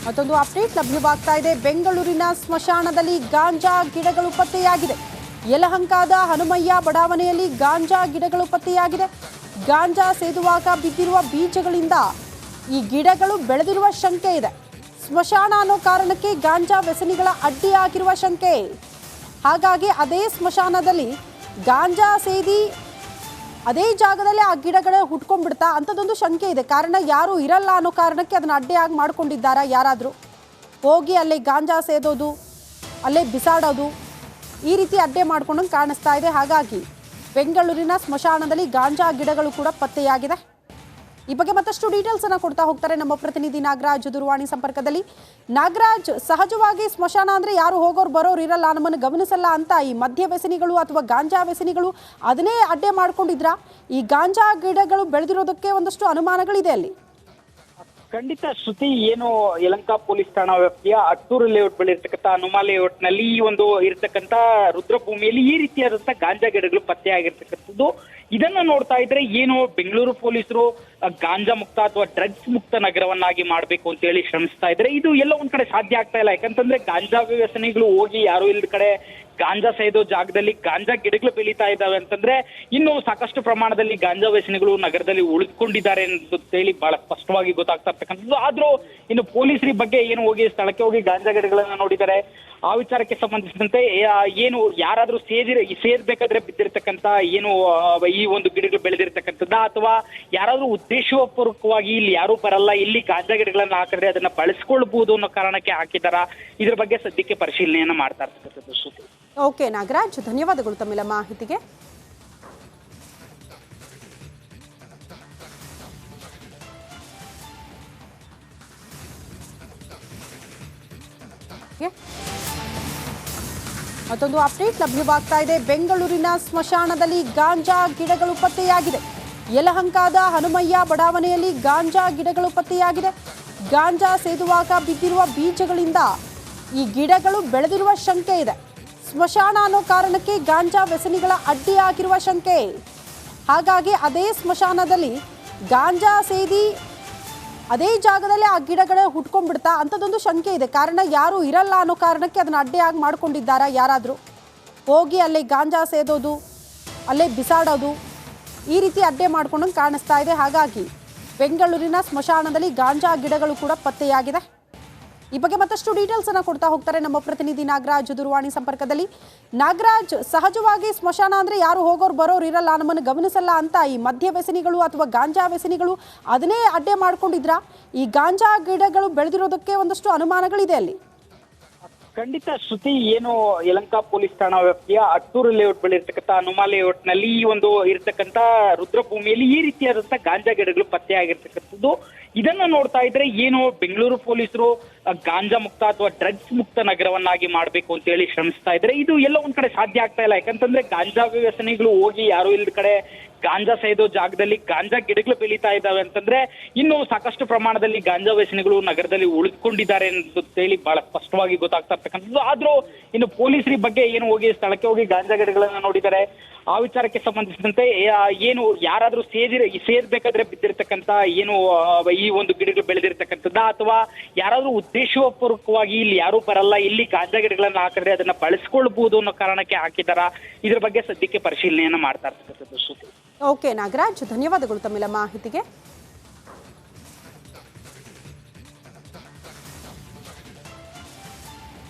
ಮತ್ತೊಂದು ಅಪ್ಡೇಟ್ ಲಭ್ಯವಾಗ್ತಾ ಇದೆ. ಬೆಂಗಳೂರಿನ ಸ್ಮಶಾನದಲ್ಲಿ ಗಾಂಜಾ ಗಿಡಗಳು ಪತ್ತೆಯಾಗಿದೆ. ಯಲಹಂಕದ ಹನುಮಯ್ಯ ಬಡಾವಣೆಯಲ್ಲಿ ಗಾಂಜಾ ಗಿಡಗಳು ಪತ್ತೆಯಾಗಿದೆ. ಗಾಂಜಾ ಸೇದುವಾಗ ಬಿದ್ದಿರುವ ಬೀಜಗಳಿಂದ ಈ ಗಿಡಗಳು ಬೆಳೆದಿರುವ ಶಂಕೆ ಇದೆ. ಸ್ಮಶಾನ ಅನ್ನೋ ಕಾರಣಕ್ಕೆ ಗಾಂಜಾ ವ್ಯಸನಿಗಳ ಅಡ್ಡಿಯಾಗಿರುವ ಶಂಕೆ. ಹಾಗಾಗಿ ಅದೇ ಸ್ಮಶಾನದಲ್ಲಿ ಗಾಂಜಾ ಸೇದಿ ಅದೇ ಜಾಗದಲ್ಲಿ ಆ ಗಿಡಗಳು ಹುಟ್ಕೊಂಡ್ಬಿಡ್ತಾ ಅಂಥದ್ದೊಂದು ಶಂಕೆ ಇದೆ. ಕಾರಣ ಯಾರು ಇರಲ್ಲ ಅನ್ನೋ ಕಾರಣಕ್ಕೆ ಅದನ್ನು ಅಡ್ಡಿಯಾಗಿ ಮಾಡ್ಕೊಂಡಿದ್ದಾರಾ ಯಾರಾದರೂ ಹೋಗಿ ಅಲ್ಲೇ ಗಾಂಜಾ ಸೇದೋದು, ಅಲ್ಲೇ ಬಿಸಾಡೋದು, ಈ ರೀತಿ ಅಡ್ಡೆ ಮಾಡ್ಕೊಂಡಂಗೆ ಕಾಣಿಸ್ತಾ ಇದೆ. ಹಾಗಾಗಿ ಬೆಂಗಳೂರಿನ ಸ್ಮಶಾನದಲ್ಲಿ ಗಾಂಜಾ ಗಿಡಗಳು ಕೂಡ ಪತ್ತೆಯಾಗಿದೆ. ಈ ಬಗ್ಗೆ ಮತ್ತಷ್ಟು ಡೀಟೇಲ್ಸ್ ಅನ್ನು ಕೊಡ್ತಾ ಹೋಗ್ತಾರೆ ನಮ್ಮ ಪ್ರತಿನಿಧಿ ನಾಗರಾಜ್ ದೂರವಾಣಿ ಸಂಪರ್ಕದಲ್ಲಿ. ನಾಗರಾಜ್, ಸಹಜವಾಗಿ ಸ್ಮಶಾನ ಅಂದ್ರೆ ಯಾರು ಹೋಗೋರು ಬರೋರು ಇರಲ್ಲ, ನಮ್ಮನ್ನು ಗಮನಿಸಲ್ಲ ಅಂತ ಈ ಮದ್ಯ ವ್ಯಸನಿಗಳು ಅಥವಾ ಗಾಂಜಾ ವ್ಯಸನಿಗಳು ಅದನ್ನೇ ಅಡ್ಡೆ ಮಾಡ್ಕೊಂಡಿದ್ರ? ಈ ಗಾಂಜಾ ಗಿಡಗಳು ಬೆಳೆದಿರೋದಕ್ಕೆ ಒಂದಷ್ಟು ಅನುಮಾನಗಳಿದೆ ಅಲ್ಲಿ. ಖಂಡಿತ ಶ್ರುತಿ, ಏನು ಯಲಹಂಕ ಪೊಲೀಸ್ ಠಾಣಾ ವ್ಯಾಪ್ತಿಯ ಅಟ್ಟೂರು ಲೇಔಟ್ ಬಳಿ ಇರ್ತಕ್ಕಂಥ ಹನುಮ ಲೇಔಟ್ ನಲ್ಲಿ ಈ ಒಂದು ಇರ್ತಕ್ಕಂಥ ರುದ್ರಭೂಮಿಯಲ್ಲಿ ಈ ರೀತಿಯಾದಂತಹ ಗಾಂಜಾ ಗಿಡಗಳು ಪತ್ತೆ ಆಗಿರ್ತಕ್ಕಂಥದ್ದು. ಇದನ್ನ ನೋಡ್ತಾ ಇದ್ರೆ ಏನು ಬೆಂಗಳೂರು ಪೊಲೀಸರು ಗಾಂಜಾ ಮುಕ್ತ ಅಥವಾ ಡ್ರಗ್ಸ್ ಮುಕ್ತ ನಗರವನ್ನಾಗಿ ಮಾಡ್ಬೇಕು ಅಂತ ಹೇಳಿ ಶ್ರಮಿಸ್ತಾ ಇದ್ರೆ ಇದು ಎಲ್ಲ ಒಂದ್ ಕಡೆ ಸಾಧ್ಯ ಆಗ್ತಾ ಇಲ್ಲ. ಯಾಕಂತಂದ್ರೆ ಗಾಂಜಾ ವ್ಯಸನಿಗಳು ಹೋಗಿ ಯಾರು ಇಲ್ಲದ ಕಡೆ ಗಾಂಜಾ ಸೇದೋ ಜಾಗದಲ್ಲಿ ಗಾಂಜಾ ಗಿಡಗಳು ಬೆಳೀತಾ ಇದ್ದಾವೆ ಅಂತಂದ್ರೆ ಇನ್ನು ಸಾಕಷ್ಟು ಪ್ರಮಾಣದಲ್ಲಿ ಗಾಂಜಾ ವ್ಯಸನಿಗಳು ನಗರದಲ್ಲಿ ಉಳಿದುಕೊಂಡಿದ್ದಾರೆ ಅಂತ ಹೇಳಿ ಬಹಳ ಸ್ಪಷ್ಟವಾಗಿ ಗೊತ್ತಾಗ್ತಾ ಇರ್ತಕ್ಕಂಥದ್ದು. ಆದ್ರೂ ಇನ್ನು ಪೊಲೀಸರ ಬಗ್ಗೆ ಏನು ಹೋಗಿ ಸ್ಥಳಕ್ಕೆ ಹೋಗಿ ಗಾಂಜಾ ಗಿಡಗಳನ್ನ ನೋಡಿದ್ದಾರೆ. ಆ ವಿಚಾರಕ್ಕೆ ಸಂಬಂಧಿಸಿದಂತೆ ಏನು ಯಾರಾದ್ರೂ ಸೇರ್ಬೇಕಾದ್ರೆ ಬಿದ್ದಿರ್ತಕ್ಕಂಥ ಏನು ಈ ಒಂದು ಗಿಡಗಳು ಬೆಳೆದಿರ್ತಕ್ಕಂಥದ್ದ ಅಥವಾ ಯಾರಾದ್ರೂ ಉದ್ದೇಶಪೂರ್ವಕವಾಗಿ ಇಲ್ಲಿ ಯಾರು ಬರಲ್ಲ, ಇಲ್ಲಿ ಗಾಂಜಾ ಗಿಡಗಳನ್ನ ಹಾಕಿದ್ರೆ ಅದನ್ನ ಬಳಸ್ಕೊಳ್ಬಹುದು ಅನ್ನೋ ಕಾರಣಕ್ಕೆ ಹಾಕಿದಾರ, ಇದ್ರ ಬಗ್ಗೆ ಸದ್ಯಕ್ಕೆ ಪರಿಶೀಲನೆಯನ್ನ ಮಾಡ್ತಾ ಇರ್ತಕ್ಕಂಥದ್ದು. ಶ್ರುತಿ, ಓಕೆ ನಾಗರಾಜ್, ಧನ್ಯವಾದಗಳು ತಮ್ಮೆಲ್ಲ ಮಾಹಿತಿಗೆ. ಮತ್ತೊಂದು ಅಪ್ಡೇಟ್ ಲಭ್ಯವಾಗ್ತಾ ಇದೆ. ಬೆಂಗಳೂರಿನ ಸ್ಮಶಾನದಲ್ಲಿ ಗಾಂಜಾ ಗಿಡಗಳು ಪತ್ತೆಯಾಗಿದೆ. ಯಲಹಂಕದ ಹನುಮಯ್ಯ ಬಡಾವಣೆಯಲ್ಲಿ ಗಾಂಜಾ ಗಿಡಗಳು ಪತ್ತೆಯಾಗಿದೆ. ಗಾಂಜಾ ಸೇದುವಾಗ ಬಿದ್ದಿರುವ ಬೀಜಗಳಿಂದ ಈ ಗಿಡಗಳು ಬೆಳೆದಿರುವ ಶಂಕೆ ಇದೆ. ಸ್ಮಶಾನ ಅನ್ನೋ ಕಾರಣಕ್ಕೆ ಗಾಂಜಾ ವ್ಯಸನಿಗಳ ಅಡ್ಡಿಯಾಗಿರುವ ಶಂಕೆ. ಹಾಗಾಗಿ ಅದೇ ಸ್ಮಶಾನದಲ್ಲಿ ಗಾಂಜಾ ಸೇದಿ ಅದೇ ಜಾಗದಲ್ಲಿ ಆ ಗಿಡಗಳು ಹುಟ್ಕೊಂಡ್ಬಿಡ್ತಾ ಅಂಥದ್ದೊಂದು ಶಂಕೆ ಇದೆ. ಕಾರಣ ಯಾರು ಇರಲ್ಲ ಅನ್ನೋ ಕಾರಣಕ್ಕೆ ಅದನ್ನು ಅಡ್ಡೆಯಾಗಿ ಮಾಡ್ಕೊಂಡಿದ್ದಾರಾ ಯಾರಾದರೂ ಹೋಗಿ ಅಲ್ಲೇ ಗಾಂಜಾ ಸೇದೋದು, ಅಲ್ಲೇ ಬಿಸಾಡೋದು, ಈ ರೀತಿ ಅಡ್ಡೆ ಮಾಡ್ಕೊಂಡಂಗೆ ಕಾಣಿಸ್ತಾ ಇದೆ. ಹಾಗಾಗಿ ಬೆಂಗಳೂರಿನ ಸ್ಮಶಾನದಲ್ಲಿ ಗಾಂಜಾ ಗಿಡಗಳು ಕೂಡ ಪತ್ತೆಯಾಗಿದೆ. ಈ ಬಗ್ಗೆ ಮತ್ತಷ್ಟು ಡೀಟೇಲ್ಸ್ ಅನ್ನು ಕೊಡ್ತಾ ಹೋಗ್ತಾರೆ ನಮ್ಮ ಪ್ರತಿನಿಧಿ ನಾಗರಾಜ್ ದೂರವಾಣಿ ಸಂಪರ್ಕದಲ್ಲಿ. ನಾಗರಾಜ್, ಸಹಜವಾಗಿ ಸ್ಮಶಾನ ಅಂದ್ರೆ ಯಾರು ಹೋಗೋರು ಬರೋರು ಇರಲ್ಲ, ನಮ್ಮನ್ನು ಗಮನಿಸಲ್ಲ ಅಂತ ಈ ಮದ್ಯ ವ್ಯಸನಿಗಳು ಅಥವಾ ಗಾಂಜಾ ವ್ಯಸನಿಗಳು ಅದನ್ನೇ ಅಡ್ಡೆ ಮಾಡ್ಕೊಂಡಿದ್ರ? ಈ ಗಾಂಜಾ ಗಿಡಗಳು ಬೆಳೆದಿರೋದಕ್ಕೆ ಒಂದಷ್ಟು ಅನುಮಾನಗಳಿದೆ ಅಲ್ಲಿ. ಖಂಡಿತ ಶ್ರುತಿ, ಏನು ಯಲಹಂಕ ಪೊಲೀಸ್ ಠಾಣಾ ವ್ಯಾಪ್ತಿಯ ಅಟ್ಟೂರು ಲೇಔಟ್ ಬಳಿ ಇರ್ತಕ್ಕಂಥ ಹನುಮ ಲೇಔಟ್ ನಲ್ಲಿ ಈ ಒಂದು ಇರ್ತಕ್ಕಂಥ ರುದ್ರಭೂಮಿಯಲ್ಲಿ ಈ ರೀತಿಯಾದಂತಹ ಗಾಂಜಾ ಗಿಡಗಳು ಪತ್ತೆ ಆಗಿರ್ತಕ್ಕಂಥದ್ದು. ಇದನ್ನ ನೋಡ್ತಾ ಇದ್ರೆ ಏನು ಬೆಂಗಳೂರು ಪೊಲೀಸರು ಗಾಂಜಾ ಮುಕ್ತ ಅಥವಾ ಡ್ರಗ್ಸ್ ಮುಕ್ತ ನಗರವನ್ನಾಗಿ ಮಾಡ್ಬೇಕು ಅಂತ ಹೇಳಿ ಶ್ರಮಿಸ್ತಾ ಇದ್ರೆ ಇದು ಎಲ್ಲ ಒಂದ್ ಕಡೆ ಸಾಧ್ಯ ಆಗ್ತಾ ಇಲ್ಲ. ಯಾಕಂತಂದ್ರೆ ಗಾಂಜಾ ವ್ಯಸನಿಗಳು ಹೋಗಿ ಯಾರು ಇಲ್ಲದ ಕಡೆ ಗಾಂಜಾ ಸೇದೋ ಜಾಗದಲ್ಲಿ ಗಾಂಜಾ ಗಿಡಗಳು ಬೆಳೀತಾ ಇದ್ದಾವೆ ಅಂತಂದ್ರೆ ಇನ್ನು ಸಾಕಷ್ಟು ಪ್ರಮಾಣದಲ್ಲಿ ಗಾಂಜಾ ವ್ಯಸನಿಗಳು ನಗರದಲ್ಲಿ ಉಳಿದುಕೊಂಡಿದ್ದಾರೆ ಅಂತ ಹೇಳಿ ಬಹಳ ಸ್ಪಷ್ಟವಾಗಿ ಗೊತ್ತಾಗ್ತಾ ಇರ್ತಕ್ಕಂಥದ್ದು. ಆದ್ರೂ ಇನ್ನು ಪೊಲೀಸರ ಬಗ್ಗೆ ಏನು ಹೋಗಿ ಸ್ಥಳಕ್ಕೆ ಹೋಗಿ ಗಾಂಜಾ ಗಿಡಗಳನ್ನ ನೋಡಿದ್ದಾರೆ. ಆ ವಿಚಾರಕ್ಕೆ ಸಂಬಂಧಿಸಿದಂತೆ ಏನು ಯಾರಾದ್ರೂ ಸೇರ್ಬೇಕಾದ್ರೆ ಬಿದ್ದಿರ್ತಕ್ಕಂಥ ಏನು ಈ ಒಂದು ಗಿಡಗಳು ಬೆಳೆದಿರ್ತಕ್ಕಂಥದ್ದ ಅಥವಾ ಯಾರಾದ್ರೂ ಉದ್ದೇಶಪೂರ್ವಕವಾಗಿ ಇಲ್ಲಿ ಯಾರು ಬರಲ್ಲ, ಇಲ್ಲಿ ಗಾಂಜಾ ಗಿಡಗಳನ್ನ ಹಾಕಿದ್ರೆ ಅದನ್ನ ಬಳಸ್ಕೊಳ್ಬಹುದು ಅನ್ನೋ ಕಾರಣಕ್ಕೆ ಹಾಕಿದಾರ, ಇದ್ರ ಬಗ್ಗೆ ಸದ್ಯಕ್ಕೆ ಪರಿಶೀಲನೆಯನ್ನ ಮಾಡ್ತಾ ಇರ್ತಕ್ಕಂಥದ್ದು. ಶ್ರುತಿ, ಓಕೆ ನಾಗರಾಜ್, ಧನ್ಯವಾದಗಳು ತಮ್ಮೆಲ್ಲ ಮಾಹಿತಿಗೆ.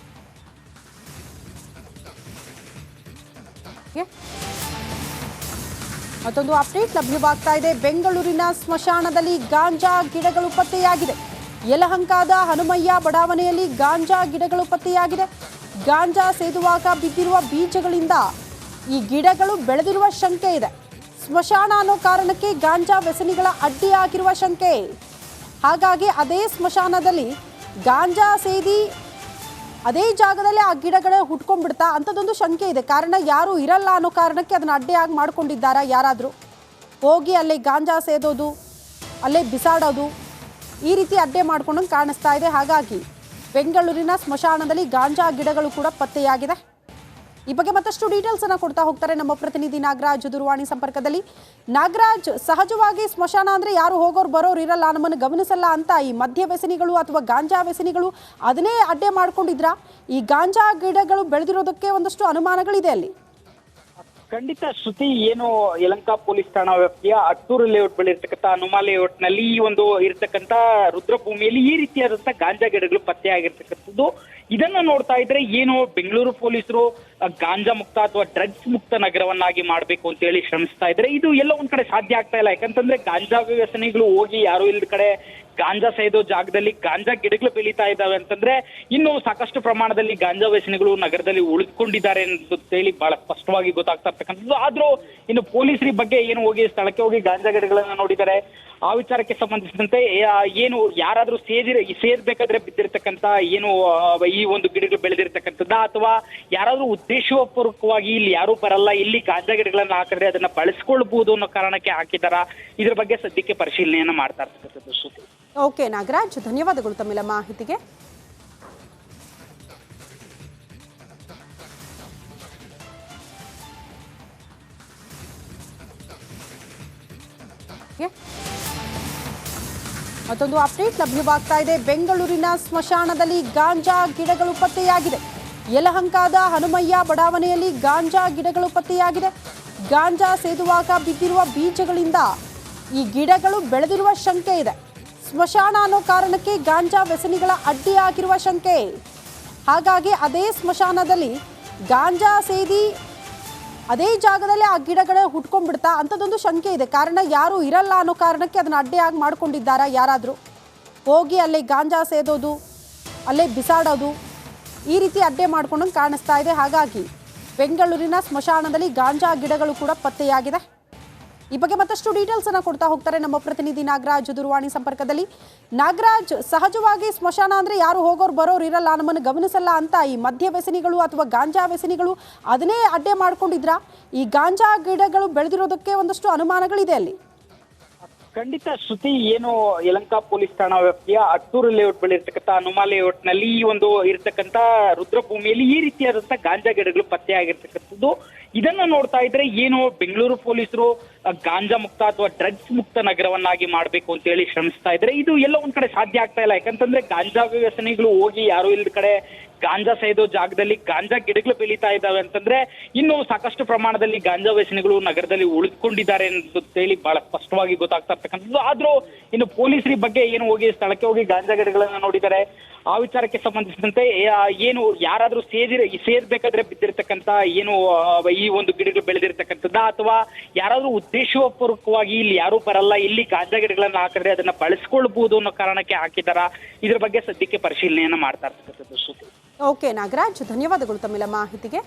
ಮತ್ತೊಂದು ಅಪ್ಡೇಟ್ ಲಭ್ಯವಾಗ್ತಾ ಇದೆ. ಬೆಂಗಳೂರಿನ ಸ್ಮಶಾನದಲ್ಲಿ ಗಾಂಜಾ ಗಿಡಗಳು ಪತ್ತೆಯಾಗಿದೆ. ಯಲಹಂಕದ ಹನುಮಯ್ಯ ಬಡಾವಣೆಯಲ್ಲಿ ಗಾಂಜಾ ಗಿಡಗಳು ಪತ್ತೆಯಾಗಿದೆ. ಗಾಂಜಾ ಸೇದುವಾಗ ಬಿದ್ದಿರುವ ಬೀಜಗಳಿಂದ ಈ ಗಿಡಗಳು ಬೆಳೆದಿರುವ ಶಂಕೆ ಇದೆ. ಸ್ಮಶಾನ ಅನ್ನೋ ಕಾರಣಕ್ಕೆ ಗಾಂಜಾ ವ್ಯಸನಿಗಳ ಅಡ್ಡಿಯಾಗಿರುವ ಶಂಕೆ. ಹಾಗಾಗಿ ಅದೇ ಸ್ಮಶಾನದಲ್ಲಿ ಗಾಂಜಾ ಸೇದಿ ಅದೇ ಜಾಗದಲ್ಲಿ ಆ ಗಿಡಗಳು ಹುಟ್ಕೊಂಡ್ಬಿಡ್ತಾ ಅಂಥದ್ದೊಂದು ಶಂಕೆ ಇದೆ. ಕಾರಣ ಯಾರು ಇರಲ್ಲ ಅನ್ನೋ ಕಾರಣಕ್ಕೆ ಅದನ್ನು ಅಡ್ಡೆಯಾಗಿ ಮಾಡ್ಕೊಂಡಿದ್ದಾರಾ ಯಾರಾದರೂ ಹೋಗಿ ಅಲ್ಲೇ ಗಾಂಜಾ ಸೇದೋದು, ಅಲ್ಲೇ ಬಿಸಾಡೋದು, ಈ ರೀತಿ ಅಡ್ಡೆ ಮಾಡ್ಕೊಂಡಂಗೆ ಕಾಣಿಸ್ತಾ ಇದೆ. ಹಾಗಾಗಿ ಬೆಂಗಳೂರಿನ ಸ್ಮಶಾನದಲ್ಲಿ ಗಾಂಜಾ ಗಿಡಗಳು ಕೂಡ ಪತ್ತೆಯಾಗಿದೆ. ಈ ಬಗ್ಗೆ ಮತ್ತಷ್ಟು ಡೀಟೇಲ್ಸ್ ಅನ್ನ ಕೊಡ್ತಾ ಹೋಗ್ತಾರೆ ನಮ್ಮ ಪ್ರತಿನಿಧಿ ನಾಗರಾಜ್ ದೂರವಾಣಿ ಸಂಪರ್ಕದಲ್ಲಿ. ನಾಗರಾಜ್, ಸಹಜವಾಗಿ ಸ್ಮಶಾನ ಅಂದ್ರೆ ಯಾರು ಹೋಗೋರು ಬರೋರು ಇರಲ್ಲ, ನಮ್ಮನ್ನು ಗಮನಿಸಲ್ಲ ಅಂತ ಈ ಮದ್ಯ ವ್ಯಸನಿಗಳು ಅಥವಾ ಗಾಂಜಾ ವ್ಯಸನಿಗಳು ಅದನ್ನೇ ಅಡ್ಡೆ ಮಾಡ್ಕೊಂಡಿದ್ರ? ಈ ಗಾಂಜಾ ಗಿಡಗಳು ಬೆಳೆದಿರೋದಕ್ಕೆ ಒಂದಷ್ಟು ಅನುಮಾನಗಳಿದೆ ಅಲ್ಲಿ. ಖಂಡಿತ ಶ್ರುತಿ, ಏನು ಯಲಹಂಕ ಪೊಲೀಸ್ ಠಾಣಾ ವ್ಯಾಪ್ತಿಯ ಅಟ್ಟೂರು ಲೇಔಟ್ ಬಳಿ ಇರ್ತಕ್ಕಂಥ ಹನುಮ ಲೇಔಟ್ ನಲ್ಲಿ ಈ ಒಂದು ಇರ್ತಕ್ಕಂಥ ರುದ್ರಭೂಮಿಯಲ್ಲಿ ಈ ರೀತಿಯಾದಂತಹ ಗಾಂಜಾ ಗಿಡಗಳು ಪತ್ತೆ ಆಗಿರ್ತಕ್ಕಂಥದ್ದು. ಇದನ್ನ ನೋಡ್ತಾ ಇದ್ರೆ ಏನು ಬೆಂಗಳೂರು ಪೊಲೀಸರು ಗಾಂಜಾ ಮುಕ್ತ ಅಥವಾ ಡ್ರಗ್ಸ್ ಮುಕ್ತ ನಗರವನ್ನಾಗಿ ಮಾಡ್ಬೇಕು ಅಂತ ಹೇಳಿ ಶ್ರಮಿಸ್ತಾ ಇದ್ರೆ ಇದು ಎಲ್ಲ ಒಂದ್ ಕಡೆ ಸಾಧ್ಯ ಆಗ್ತಾ ಇಲ್ಲ. ಯಾಕಂತಂದ್ರೆ ಗಾಂಜಾ ವ್ಯಸನಿಗಳು ಹೋಗಿ ಯಾರು ಇಲ್ಲದ ಕಡೆ ಗಾಂಜಾ ಸೇದೋ ಜಾಗದಲ್ಲಿ ಗಾಂಜಾ ಗಿಡಗಳು ಬೆಳೀತಾ ಇದ್ದಾವೆ ಅಂತಂದ್ರೆ ಇನ್ನು ಸಾಕಷ್ಟು ಪ್ರಮಾಣದಲ್ಲಿ ಗಾಂಜಾ ವ್ಯಸನಿಗಳು ನಗರದಲ್ಲಿ ಉಳಿದುಕೊಂಡಿದ್ದಾರೆ ಅಂತ ಹೇಳಿ ಬಹಳ ಸ್ಪಷ್ಟವಾಗಿ ಗೊತ್ತಾಗ್ತಾ ಇರ್ತಕ್ಕಂಥದ್ದು. ಆದ್ರೂ ಇನ್ನು ಪೊಲೀಸರ ಬಗ್ಗೆ ಏನು ಹೋಗಿ ಸ್ಥಳಕ್ಕೆ ಹೋಗಿ ಗಾಂಜಾ ಗಿಡಗಳನ್ನ ನೋಡಿದ್ದಾರೆ. ಆ ವಿಚಾರಕ್ಕೆ ಸಂಬಂಧಿಸಿದಂತೆ ಏನು ಯಾರಾದ್ರೂ ಸೇರ್ಬೇಕಾದ್ರೆ ಬಿದ್ದಿರ್ತಕ್ಕಂಥ ಏನು ಈ ಒಂದು ಗಿಡಗಳು ಬೆಳೆದಿರ್ತಕ್ಕಂಥದ್ದ ಅಥವಾ ಯಾರಾದ್ರೂ ಉದ್ದೇಶಪೂರ್ವಕವಾಗಿ ಇಲ್ಲಿ ಯಾರು ಬರಲ್ಲ, ಇಲ್ಲಿ ಗಾಂಜಾ ಗಿಡಗಳನ್ನ ಹಾಕಿದ್ರೆ ಅದನ್ನ ಬಳಸ್ಕೊಳ್ಬಹುದು ಅನ್ನೋ ಕಾರಣಕ್ಕೆ ಹಾಕಿದಾರ, ಇದ್ರ ಬಗ್ಗೆ ಸದ್ಯಕ್ಕೆ ಪರಿಶೀಲನೆಯನ್ನ ಮಾಡ್ತಾ ಇರ್ತಕ್ಕಂಥದ್ದು ಶ್ರುತಿ. ಓಕೆ ನಾಗರಾಜ್, ಧನ್ಯವಾದಗಳು ತಮ್ಮೆಲ್ಲ ಮಾಹಿತಿಗೆ. ಮತ್ತೊಂದು ಅಪ್ಡೇಟ್ ಲಭ್ಯವಾಗ್ತಾ ಇದೆ. ಬೆಂಗಳೂರಿನ ಸ್ಮಶಾನದಲ್ಲಿ ಗಾಂಜಾ ಗಿಡಗಳು ಪತ್ತೆಯಾಗಿದೆ. ಯಲಹಂಕದ ಹನುಮಯ್ಯ ಬಡಾವಣೆಯಲ್ಲಿ ಗಾಂಜಾ ಗಿಡಗಳು ಪತ್ತೆಯಾಗಿದೆ. ಗಾಂಜಾ ಸೇದುವಾಗ ಬಿದ್ದಿರುವ ಬೀಜಗಳಿಂದ ಈ ಗಿಡಗಳು ಬೆಳೆದಿರುವ ಶಂಕೆ ಇದೆ. ಸ್ಮಶಾನ ಅನ್ನೋ ಕಾರಣಕ್ಕೆ ಗಾಂಜಾ ವ್ಯಸನಿಗಳ ಅಡ್ಡಿಯಾಗಿರುವ ಶಂಕೆ. ಹಾಗಾಗಿ ಅದೇ ಸ್ಮಶಾನದಲ್ಲಿ ಗಾಂಜಾ ಸೇದಿ ಅದೇ ಜಾಗದಲ್ಲಿ ಆ ಗಿಡಗಳೇ ಹುಟ್ಕೊಂಡ್ಬಿಡ್ತಾ ಅಂಥದ್ದೊಂದು ಶಂಕೆ ಇದೆ. ಕಾರಣ ಯಾರು ಇರಲ್ಲ ಅನ್ನೋ ಕಾರಣಕ್ಕೆ ಅದನ್ನು ಅಡ್ಡೆಯಾಗಿ ಮಾಡ್ಕೊಂಡಿದ್ದಾರಾ ಯಾರಾದರೂ ಹೋಗಿ ಅಲ್ಲೇ ಗಾಂಜಾ ಸೇದೋದು, ಅಲ್ಲೇ ಬಿಸಾಡೋದು, ಈ ರೀತಿ ಅಡ್ಡೆ ಮಾಡ್ಕೊಂಡಂಗೆ ಕಾಣಿಸ್ತಾ ಇದೆ. ಹಾಗಾಗಿ ಬೆಂಗಳೂರಿನ ಸ್ಮಶಾನದಲ್ಲಿ ಗಾಂಜಾ ಗಿಡಗಳು ಕೂಡ ಪತ್ತೆಯಾಗಿದೆ. ಈ ಬಗ್ಗೆ ಮತ್ತಷ್ಟು ಡೀಟೇಲ್ಸ್ ಅನ್ನ ಕೊಡ್ತಾ ಹೋಗ್ತಾರೆ ನಮ್ಮ ಪ್ರತಿನಿಧಿ ನಾಗರಾಜ್ ದೂರವಾಣಿ ಸಂಪರ್ಕದಲ್ಲಿ. ನಾಗರಾಜ್, ಸಹಜವಾಗಿ ಸ್ಮಶಾನ ಅಂದ್ರೆ ಯಾರು ಹೋಗೋರು ಬರೋರು ಇರಲ್ಲ, ನಮ್ಮನ್ನು ಗಮನಿಸಲ್ಲ ಅಂತ ಈ ಮದ್ಯ ವ್ಯಸನಿಗಳು ಅಥವಾ ಗಾಂಜಾ ವ್ಯಸನಿಗಳು ಅದನ್ನೇ ಅಡ್ಡೆ ಮಾಡ್ಕೊಂಡಿದ್ರ? ಈ ಗಾಂಜಾ ಗಿಡಗಳು ಬೆಳೆದಿರೋದಕ್ಕೆ ಒಂದಷ್ಟು ಅನುಮಾನಗಳಿದೆ ಅಲ್ಲಿ. ಖಂಡಿತ ಶ್ರುತಿ, ಏನು ಯಲಹಂಕ ಪೊಲೀಸ್ ಠಾಣಾ ವ್ಯಾಪ್ತಿಯ ಅಟ್ಟೂರು ಲೇಔಟ್ ಬಳಿ ಇರ್ತಕ್ಕಂಥ ಹನುಮ ಲೇಔಟ್ ನಲ್ಲಿ ಈ ಒಂದು ಇರ್ತಕ್ಕಂಥ ರುದ್ರಭೂಮಿಯಲ್ಲಿ ಈ ರೀತಿಯಾದಂತಹ ಗಾಂಜಾ ಗಿಡಗಳು ಪತ್ತೆ ಆಗಿರ್ತಕ್ಕಂಥದ್ದು. ಇದನ್ನ ನೋಡ್ತಾ ಇದ್ರೆ ಏನು ಬೆಂಗಳೂರು ಪೊಲೀಸರು ಗಾಂಜಾ ಮುಕ್ತ ಅಥವಾ ಡ್ರಗ್ಸ್ ಮುಕ್ತ ನಗರವನ್ನಾಗಿ ಮಾಡ್ಬೇಕು ಅಂತ ಹೇಳಿ ಶ್ರಮಿಸ್ತಾ ಇದ್ರೆ ಇದು ಎಲ್ಲ ಒಂದ್ ಕಡೆ ಸಾಧ್ಯ ಆಗ್ತಾ ಇಲ್ಲ. ಯಾಕಂತಂದ್ರೆ ಗಾಂಜಾ ವ್ಯಸನಿಗಳು ಹೋಗಿ ಯಾರು ಇಲ್ಲದ ಕಡೆ ಗಾಂಜಾ ಸೇದೋ ಜಾಗದಲ್ಲಿ ಗಾಂಜಾ ಗಿಡಗಳು ಬೆಳೀತಾ ಇದ್ದಾವೆ ಅಂತಂದ್ರೆ ಇನ್ನು ಸಾಕಷ್ಟು ಪ್ರಮಾಣದಲ್ಲಿ ಗಾಂಜಾ ವ್ಯಸನಿಗಳು ನಗರದಲ್ಲಿ ಉಳಿದುಕೊಂಡಿದ್ದಾರೆ ಅಂತ ಹೇಳಿ ಬಹಳ ಸ್ಪಷ್ಟವಾಗಿ ಗೊತ್ತಾಗ್ತಾ ಇರ್ತಕ್ಕಂಥದ್ದು. ಆದ್ರೂ ಇನ್ನು ಪೊಲೀಸರ ಬಗ್ಗೆ ಏನು ಹೋಗಿ ಸ್ಥಳಕ್ಕೆ ಹೋಗಿ ಗಾಂಜಾ ಗಿಡಗಳನ್ನ ನೋಡಿದ್ದಾರೆ. ಆ ವಿಚಾರಕ್ಕೆ ಸಂಬಂಧಿಸಿದಂತೆ ಏನು ಯಾರಾದ್ರೂ ಸೇರ್ಬೇಕಾದ್ರೆ ಬಿದ್ದಿರ್ತಕ್ಕಂಥ ಏನು ಈ ಒಂದು ಗಿಡಗಳು ಬೆಳೆದಿರ್ತಕ್ಕಂಥದ್ದ ಅಥವಾ ಯಾರಾದ್ರೂ ಉದ್ದೇಶಪೂರ್ವಕವಾಗಿ ಇಲ್ಲಿ ಯಾರು ಬರಲ್ಲ, ಇಲ್ಲಿ ಗಾಂಜಾ ಗಿಡಗಳನ್ನ ಹಾಕಿದ್ರೆ ಅದನ್ನ ಬಳಸ್ಕೊಳ್ಬಹುದು ಅನ್ನೋ ಕಾರಣಕ್ಕೆ ಹಾಕಿದಾರ, ಇದ್ರ ಬಗ್ಗೆ ಸದ್ಯಕ್ಕೆ ಪರಿಶೀಲನೆಯನ್ನ ಮಾಡ್ತಾ ಇರ್ತಕ್ಕಂಥದ್ದು ಶ್ರುತಿ. ಓಕೆ ನಾಗರಾಜ್, ಧನ್ಯವಾದಗಳು ತಮ್ಮೆಲ್ಲ ಮಾಹಿತಿಗೆ.